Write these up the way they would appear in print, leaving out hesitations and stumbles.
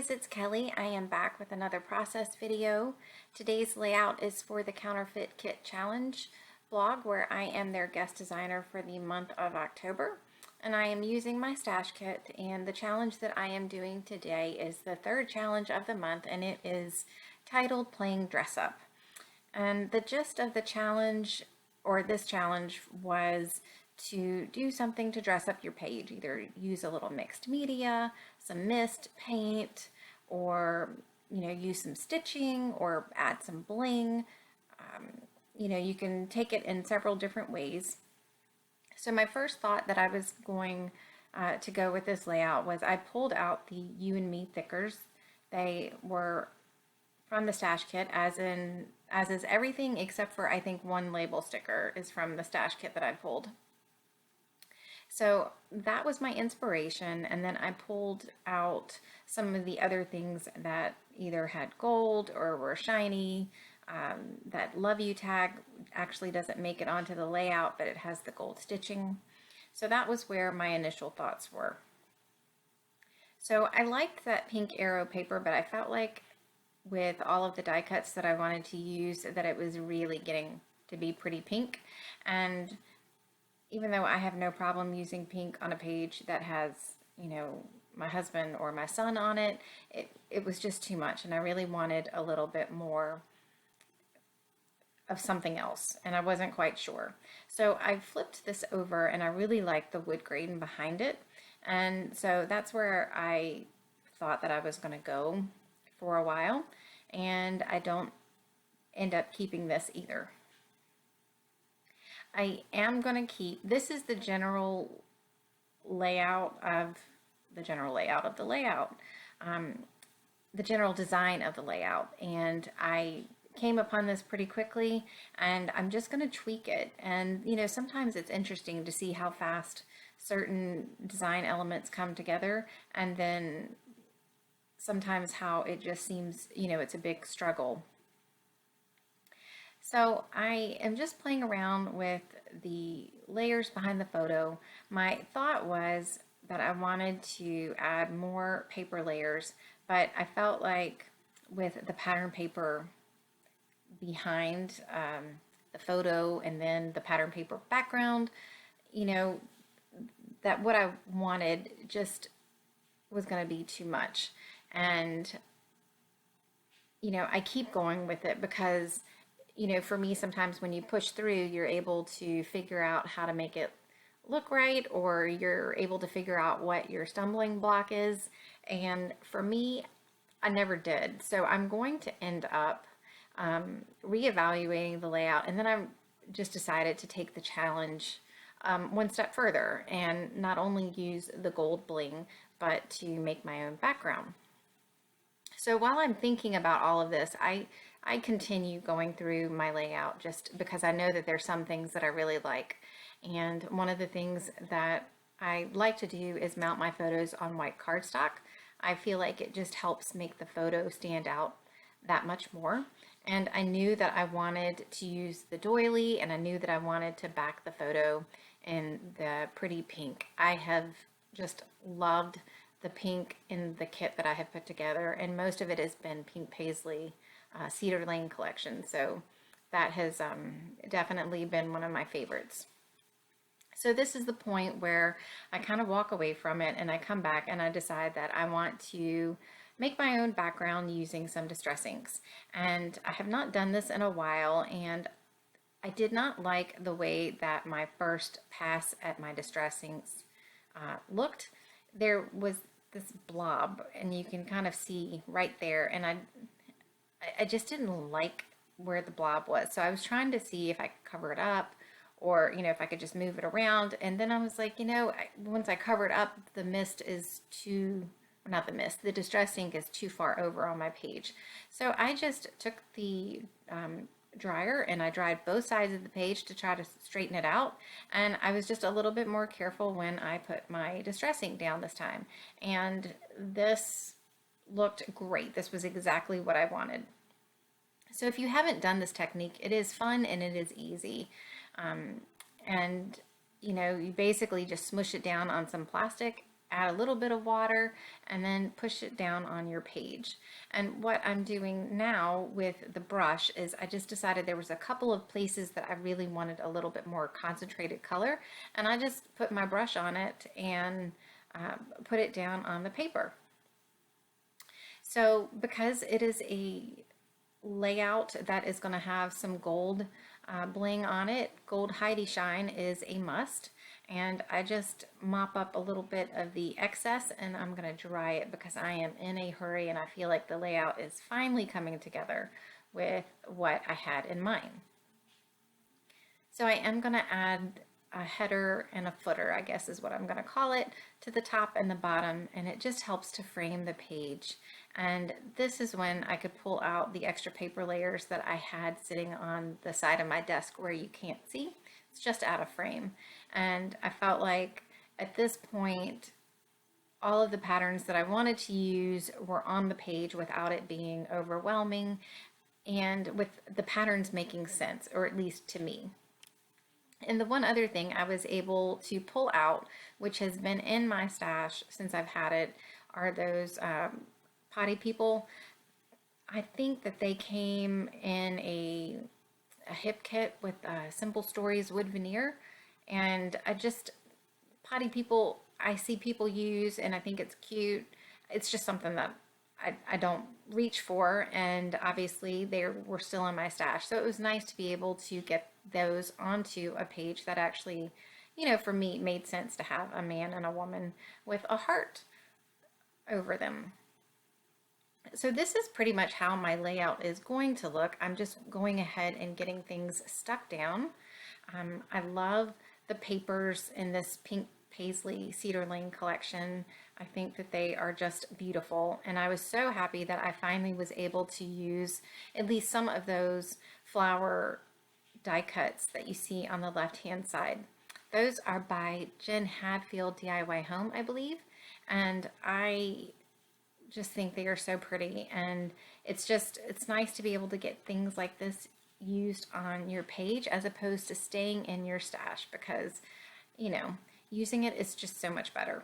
guys, it's Kelly. I am back with another process video. Today's layout is for the Counterfeit Kit Challenge blog, where I am their guest designer for the month of October. And I am using my stash kit, and the challenge that I am doing today is the third challenge of the month, and it is titled Playing Dress Up. And the gist of the challenge, or this challenge, was to do something to dress up your page. Either use a little mixed media, some mist, paint, or use some stitching or add some bling. You can take it in several different ways. So my first thought that I was going to go with this layout was I pulled out the You and Me thickers. They were from the stash kit, as is everything except for I think one label sticker is from the stash kit that I pulled. So that was my inspiration, and then I pulled out some of the other things that either had gold or were shiny. That Love You tag actually doesn't make it onto the layout, but it has the gold stitching. So that was where my initial thoughts were. So I liked that pink arrow paper, but I felt like with all of the die cuts that I wanted to use that it was really getting to be pretty pink. And even though I have no problem using pink on a page that has, my husband or my son on it, it was just too much, and I really wanted a little bit more of something else, and I wasn't quite sure. So I flipped this over, and I really liked the wood grain behind it, and so that's where I thought that I was going to go for a while, and I don't end up keeping this either. I am going to keep, this is the general layout of the layout, the general design of the layout, and I came upon this pretty quickly, and I'm just going to tweak it. And sometimes it's interesting to see how fast certain design elements come together, and then sometimes how it just seems it's a big struggle. So I am just playing around with the layers behind the photo. My thought was that I wanted to add more paper layers, but I felt like with the pattern paper behind the photo and then the pattern paper background, that what I wanted just was going to be too much. And I keep going with it because for me, sometimes when you push through, you're able to figure out how to make it look right, or you're able to figure out what your stumbling block is. And for me, I never did. So I'm going to end up reevaluating the layout. And then I just decided to take the challenge one step further and not only use the gold bling, but to make my own background. So while I'm thinking about all of this, I continue going through my layout just because I know that there's some things that I really like. And one of the things that I like to do is mount my photos on white cardstock. I feel like it just helps make the photo stand out that much more. And I knew that I wanted to use the doily, and I knew that I wanted to back the photo in the pretty pink. I have just loved the pink in the kit that I have put together, and most of it has been pink paisley Cedar Lane collection, so that has definitely been one of my favorites. So this is the point where I kind of walk away from it and I come back and I decide that I want to make my own background using some distress inks. And I have not done this in a while, and I did not like the way that my first pass at my distress inks looked. There was this blob, and you can kind of see right there, and I just didn't like where the blob was. So I was trying to see if I could cover it up, or if I could just move it around. And then I was like, once I cover it up, the mist is too, not the mist, the distress ink is too far over on my page. So I just took the dryer and I dried both sides of the page to try to straighten it out. And I was just a little bit more careful when I put my distress ink down this time. And this looked great. This was exactly what I wanted. So if you haven't done this technique, it is fun and it is easy. And you basically just smush it down on some plastic add a little bit of water, and then push it down on your page. And what I'm doing now with the brush is I just decided there was a couple of places that I really wanted a little bit more concentrated color, and I just put my brush on it and put it down on the paper. So because it is a layout that is going to have some gold bling on it, gold Heidi shine is a must. And I just mop up a little bit of the excess and I'm going to dry it because I am in a hurry and I feel like the layout is finally coming together with what I had in mind. So I am going to add a header and a footer, I guess is what I'm going to call it, to the top and the bottom, and it just helps to frame the page. And this is when I could pull out the extra paper layers that I had sitting on the side of my desk where you can't see. It's just out of frame. And I felt like at this point, all of the patterns that I wanted to use were on the page without it being overwhelming and with the patterns making sense, or at least to me. And the one other thing I was able to pull out, which has been in my stash since I've had it, are those potty people. I think that they came in a hip kit with Simple Stories wood veneer, and potty people I see people use, and I think it's cute. It's just something that I don't reach for, and obviously they were still in my stash, so it was nice to be able to get those onto a page that actually, for me made sense to have a man and a woman with a heart over them. So this is pretty much how my layout is going to look. I'm just going ahead and getting things stuck down. I love the papers in this pink paisley Cedar Lane collection. I think that they are just beautiful, and I was so happy that I finally was able to use at least some of those flower die cuts that you see on the left hand side. Those are by Jen Hadfield DIY Home, I believe, and I just think they are so pretty, and it's nice to be able to get things like this used on your page as opposed to staying in your stash, because using it is just so much better.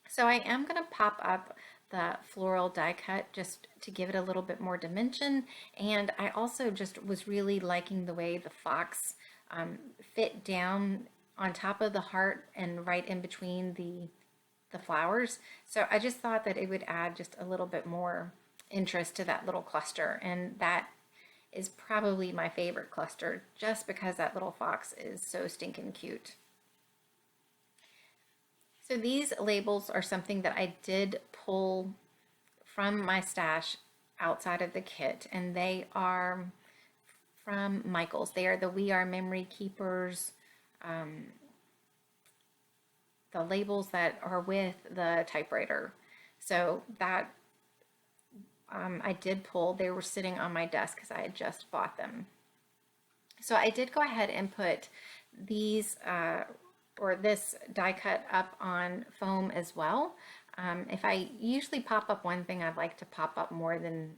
So I am going to pop up the floral die cut just to give it a little bit more dimension, and I also just was really liking the way the fox fit down on top of the heart and right in between the flowers. So I just thought that it would add just a little bit more interest to that little cluster, and that is probably my favorite cluster just because that little fox is so stinking cute. So these labels are something that I did pull from my stash outside of the kit, and they are from Michaels. They are the We Are Memory Keepers, the labels that are with the typewriter. So that I did pull. They were sitting on my desk because I had just bought them. So I did go ahead and put these or this die cut up on foam as well. If I usually pop up one thing, I'd like to pop up more than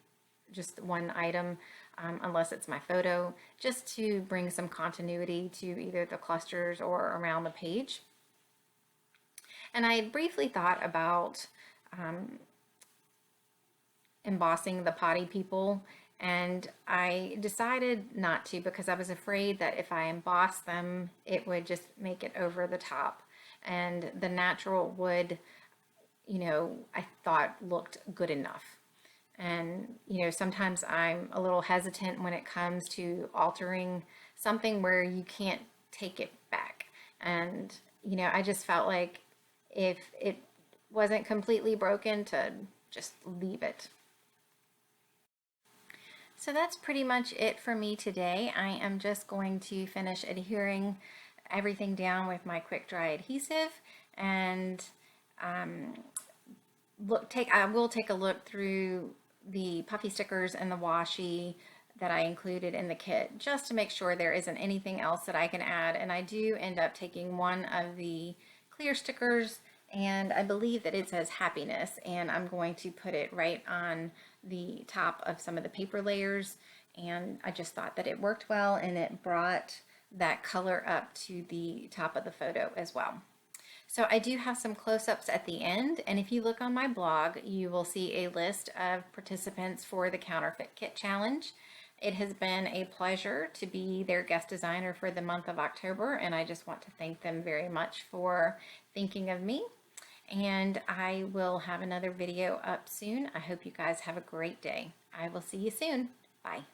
just one item, unless it's my photo, just to bring some continuity to either the clusters or around the page. And I had briefly thought about embossing the potty people, and I decided not to because I was afraid that if I embossed them, it would just make it over the top. And the natural wood, I thought looked good enough. And, sometimes I'm a little hesitant when it comes to altering something where you can't take it back. And, I just felt like if it wasn't completely broken, to just leave it. So that's pretty much it for me today. I am just going to finish adhering everything down with my quick dry adhesive, and I will take a look through the puffy stickers and the washi that I included in the kit just to make sure there isn't anything else that I can add. And I do end up taking one of the clear stickers, and I believe that it says happiness, and I'm going to put it right on the top of some of the paper layers. And I just thought that it worked well, and it brought that color up to the top of the photo as well. So I do have some close-ups at the end, and if you look on my blog, you will see a list of participants for the Counterfeit Kit Challenge. It has been a pleasure to be their guest designer for the month of October, and I just want to thank them very much for thinking of me. And I will have another video up soon. I hope you guys have a great day. I will see you soon. Bye.